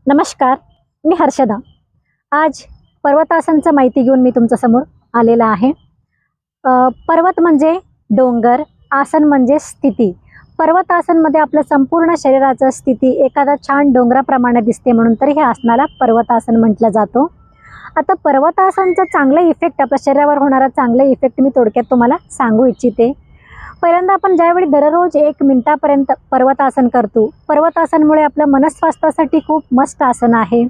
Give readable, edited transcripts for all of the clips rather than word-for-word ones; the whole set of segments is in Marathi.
नमस्कार, मी हर्षदा. आज पर्वतासनचं माहिती घेऊन मी तुमच्या समोर आलेला आहे. पर्वत म्हणजे डोंगर, आसन म्हणजे स्थिती. पर्वतासनमध्ये आपलं संपूर्ण शरीराचं स्थिती एखादा छान डोंगराप्रमाणे दिसते, म्हणून तर हे आसनाला पर्वतासन म्हटलं जातो. आता पर्वतासनचा चांगला इफेक्ट, आपल्या शरीरावर होणारा चांगला इफेक्ट मी थोडक्यात तुम्हाला सांगू इच्छिते. पहिल्यांदा आपण ज्यावेळी दररोज 1 मिनिटापर्यंत पर्वतासन करतो, पर्वतासनमुळे आपल्या मनस्वास्थ्यासाठी खूप मस्त आसन आहे.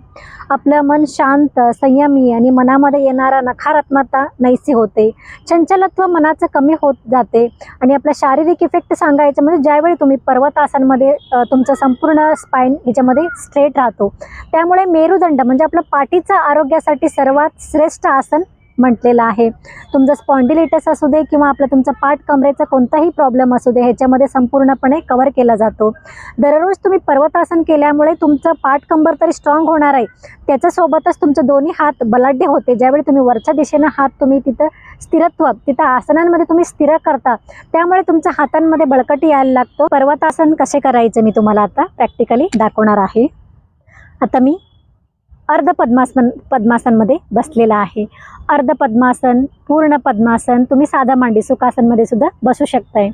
आपलं मन शांत, संयमी आणि मनामध्ये येणारा नकारात्मकता नाहीशी होते. चंचलत्व मनाचं कमी होत जाते. आणि आपला शारीरिक इफेक्ट सांगायचं म्हणजे ज्यावेळी तुम्ही पर्वतासनमध्ये तुमचं संपूर्ण स्पाईन ह्याच्यामध्ये स्ट्रेट राहतो, त्यामुळे मेरुदंड म्हणजे आपलं पाठीचं आरोग्यासाठी सर्वात श्रेष्ठ आसन म्हटलेलं आहे. तुमचं स्पॉन्डिलिटिस असू दे किंवा तुमचं पाठ कमरेचा कोणताही प्रॉब्लेम असू दे, ह्याच्यामध्ये संपूर्णपणे कव्हर केला जातो. दररोज तुम्ही पर्वतासन केल्यामुळे तुमचं पाठ कंबर तरी स्ट्रॉंग होणार आहे, त्याच्यासोबतच तुमचे दोन्ही हात बलाढ्य होते. ज्यावेळी तुम्ही वरच्या दिशेनं हात तुम्ही तिथं आसनांमध्ये तुम्ही स्थिर करता, त्यामुळे तुमच्या हातांमध्ये बळकटी यायला लागतो. पर्वतासन कसे करायचे मी तुम्हाला आता प्रॅक्टिकली दाखवणार आहे. आता मी अर्ध पद्मासनमध्ये बसलेला आहे. अर्ध पद्मासन, पूर्ण पद्मासन, तुम्ही साधा मांडी सुखासनमध्ये सुद्धा बसू शकताय.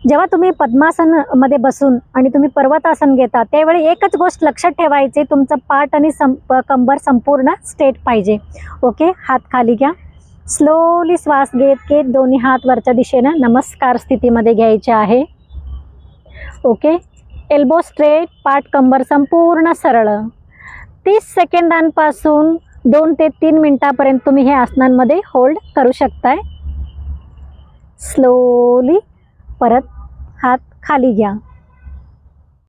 जेव्हा तुम्ही पद्मासनमध्ये बसून आणि तुम्ही पर्वतासन घेता, त्यावेळी एकच गोष्ट लक्षात ठेवायची, तुमचं पाठ आणि कंबर संपूर्ण स्ट्रेट पाहिजे. ओके, हात खाली घ्या. स्लोली श्वास घेत घेत दोन्ही हात वरच्या दिशेनं नमस्कार स्थितीमध्ये घ्यायचे आहे. ओके, एल्बो स्ट्रेट, पाठ कंबर संपूर्ण सरळ. 30 सेकंदांपासून 2 ते 3 मिनिटापर्यंत तुम्ही हे आसनांमध्ये होल्ड करू शकताय. स्लोली परत हात खाली घ्या.